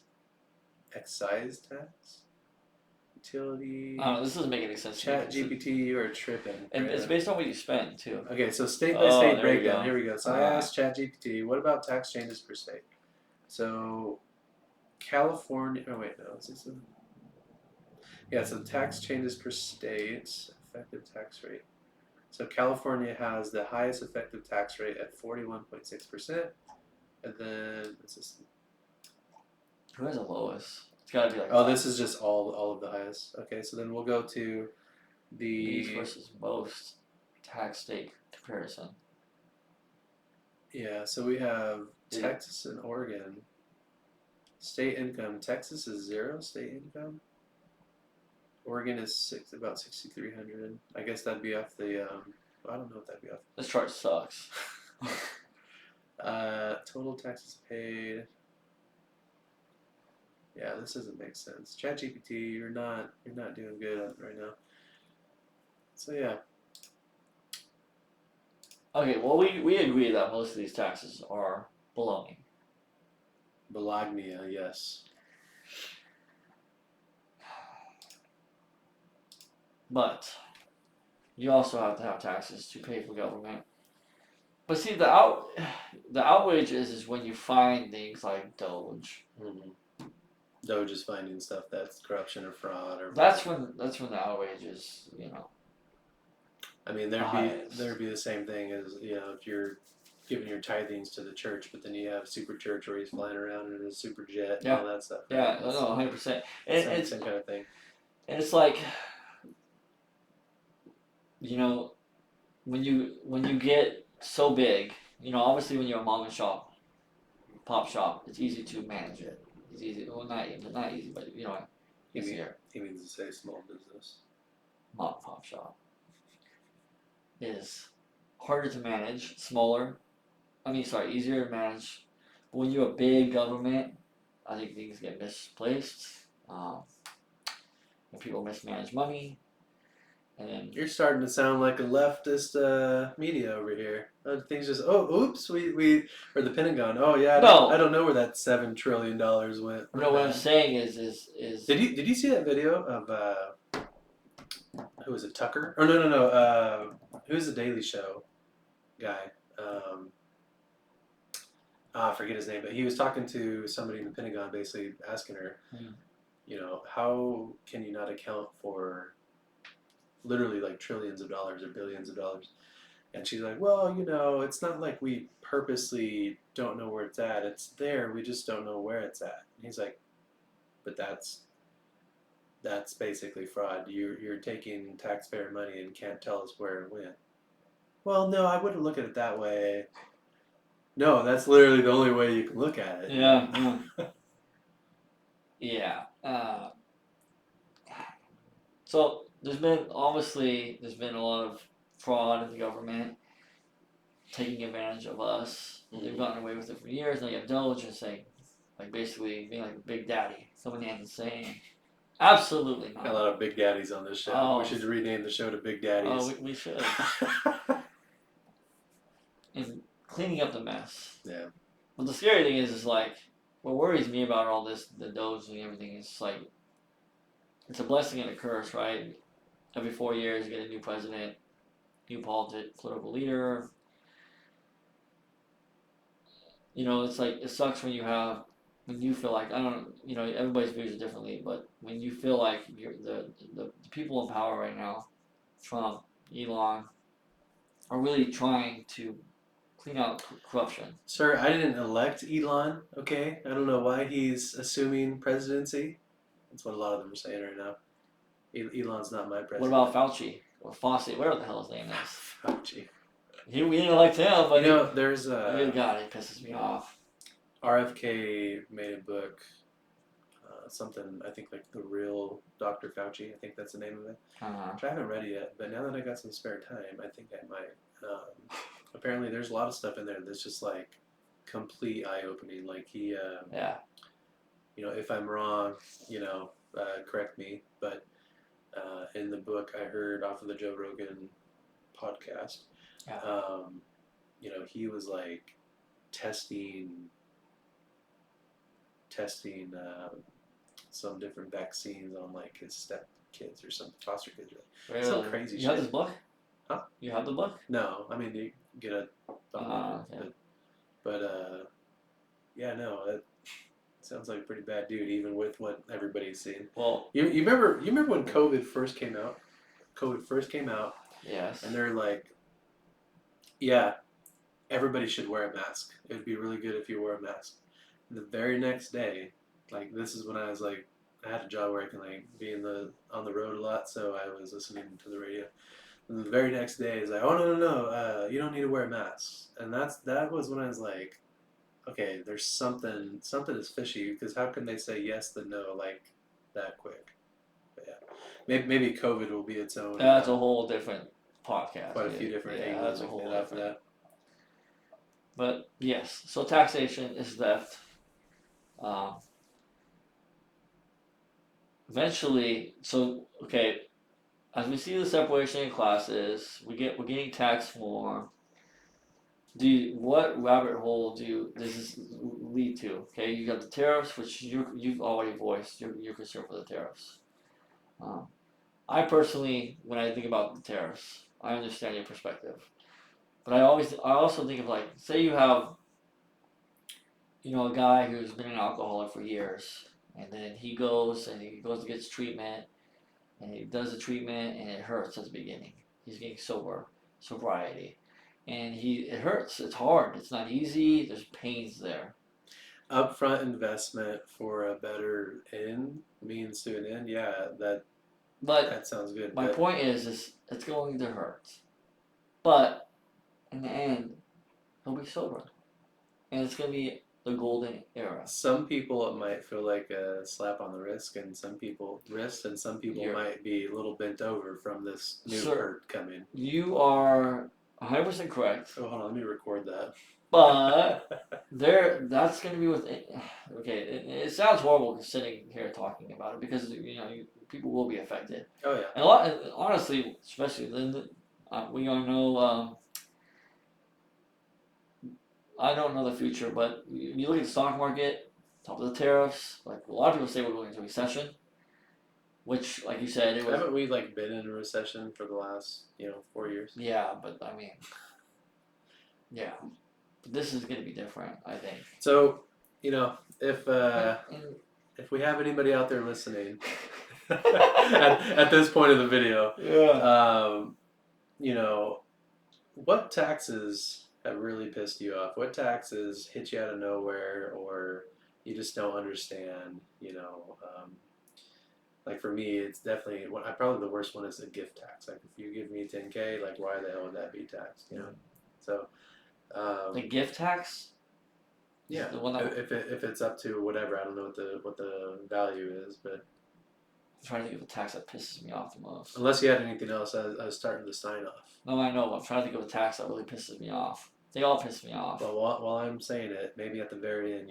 Excise tax? Utility. I don't know, this doesn't make any sense to me. Chat GPT, you are tripping. And it's based on what you spend too. Okay, so state by state there we breakdown. go. Here we go. So I asked ChatGPT, what about tax changes per state? So California. Oh wait, no. Is this yeah, so tax changes per state, effective tax rate. So California has the highest effective tax rate at 41.6%, and then what's this? Who has the lowest? It's gotta be like. Oh, this is just all of the highest. Okay, so then we'll go to the East versus most tax state comparison. Yeah, so we have Texas and Oregon. State income. Texas is 0 state income. Oregon is about 6,300. I guess that'd be off the. I don't know if that'd be off. This chart sucks. Total taxes paid. Yeah, this doesn't make sense. ChatGPT, you're not doing good right now. So yeah. Okay, well we agree that most of these taxes are baloney. Bologna, yes. But you also have to have taxes to pay for government. But see, the outrage is when you find things like Doge. Mm-hmm. Doge is finding stuff that's corruption or fraud or. That's when the outrage is, I mean, there'd be the same thing as if you're giving your tithings to the church, but then you have Super Church where he's flying around in a super jet and all that stuff. Right? Yeah, no, 100%. And it's same kind of thing. And it's like, when you get so big, obviously when you're a mom and pop shop, it's easy to manage it. It's easy. Well, not easy, but easier. He means to say small business. Mom and pop shop is harder to manage, easier to manage. But when you're a big government, I think things get misplaced. When people mismanage money, and then you're starting to sound like a leftist media over here. Things just oops, we or the Pentagon. Oh yeah, I don't know where that $7 trillion went. No, what I'm saying is Did you see that video of who was it, Tucker? Or no. Who's the Daily Show guy? I forget his name, but he was talking to somebody in the Pentagon, basically asking her, how can you not account for literally like trillions of dollars or billions of dollars? And she's like, well, it's not like we purposely don't know where it's at. It's there. We just don't know where it's at. And he's like, but that's basically fraud. You're taking taxpayer money and can't tell us where it went. Well, no, I wouldn't look at it that way. No, that's literally the only way you can look at it. Yeah. Yeah. So there's been a lot of fraud in the government taking advantage of us. Mm-hmm. They've gotten away with it for years. Now you have Doge and saying, like basically being like Big Daddy. Somebody ends saying, absolutely not. Got a lot of Big Daddies on this show. Oh. We should rename the show to Big Daddies. Oh, we should. And cleaning up the mess. Yeah. But the scary thing is like, what worries me about all this, the Doge and everything, is like, it's a blessing and a curse, right? Every 4 years, you get a new president, new political leader. It's like, it sucks when you feel like, everybody's views it differently, but when you feel like the people in power right now, Trump, Elon, are really trying to clean out corruption. Sir, I didn't elect Elon, okay? I don't know why he's assuming presidency. That's what a lot of them are saying right now. Elon's not my president. What about Fauci? Or Fauci, whatever the hell his name is. Fauci. We didn't elect him, but there's a... God, he pisses me off. RFK made a book, something, I think like The Real Dr. Fauci, I think that's the name of it. Uh-huh. Which I haven't read it yet, but now that I got some spare time, I think I might. apparently there's a lot of stuff in there that's just like complete eye opening. Like he, Yeah. if I'm wrong, correct me. But in the book I heard off of the Joe Rogan podcast, Yeah. he was like testing some different vaccines on like his step kids or some foster kids or some Really? crazy You shit. have this book? Huh? You have the book? No, I mean you get a Okay. but yeah, no, that sounds like a pretty bad dude, even with what everybody's seen. Well, you remember when COVID first came out? yes. And they're like, yeah, everybody should wear a mask. It would be really good if you wore a mask. And the very next day, like this is when I was like, I had a job where I can like be on the road a lot, so I was listening to the radio. And the very next day is like, oh no, you don't need to wear masks. And that was when I was like, okay, there's something is fishy, because how can they say yes then no like that quick? But yeah, maybe COVID will be its own. That's a whole different podcast. Quite a few different angles we can hit after that. But yes, so taxation is theft. Eventually, so okay, as we see the separation in classes, we're getting taxed more. What rabbit hole does this lead to? Okay, you got the tariffs, which you've already voiced your concern for the tariffs. I personally, when I think about the tariffs, I understand your perspective, but I also think of like, say you have, a guy who's been an alcoholic for years, and then he goes and gets treatment, and he does the treatment, and it hurts at the beginning. He's getting sobriety. And it hurts. It's hard. It's not easy. There's pains there. Upfront investment for a better means to an end. Yeah, that sounds good. My point is it's going to hurt, but in the end, he'll be sober, and it's gonna be the golden era. Some people it might feel like a slap on the wrist, and some people might be a little bent over from this new hurt coming. You are 100% correct. Oh, hold on, let me record that. But that's going to be okay. It sounds horrible sitting here talking about it, because people will be affected. Oh yeah. And honestly, especially we all know. I don't know the future, but you look at the stock market, top of the tariffs. Like a lot of people say, we're going into a recession, which, like you said, haven't we like been in a recession for the last 4 years? Yeah, but I mean, yeah. This is going to be different, I think. So, if we have anybody out there listening at this point of the video, what taxes have really pissed you off? What taxes hit you out of nowhere, or you just don't understand? Like for me, it's definitely probably the worst one is the gift tax. Like if you give me $10K, like why the hell would that be taxed? So. The gift tax? Yeah, if it's up to whatever, I don't know what the value is, but I'm trying to think of a tax that pisses me off the most. Unless you had anything else, I was starting to sign off. No, I know. I'm trying to think of a tax that really pisses me off. They all piss me off. But while I'm saying it, maybe at the very end.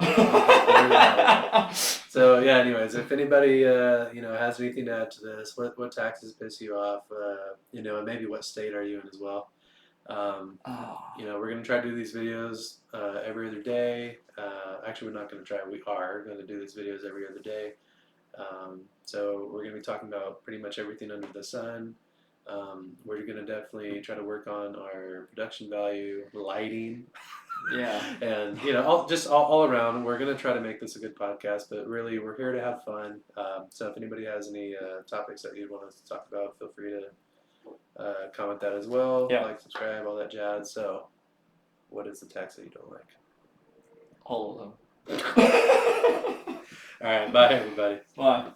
So yeah. Anyways, if anybody has anything to add to this, what taxes piss you off? And maybe what state are you in as well? We're going to try to do these videos every other day. Actually, we're not going to try. We are going to do these videos every other day. So we're going to be talking about pretty much everything under the sun. We're going to definitely try to work on our production value, lighting. Yeah. And, all around, we're going to try to make this a good podcast. But really, we're here to have fun. So if anybody has any topics that you'd want us to talk about, feel free to comment that as well. Yeah. Like, subscribe, all that jazz. So, what is the tax that you don't like? All of them. All right. Bye, everybody. Bye.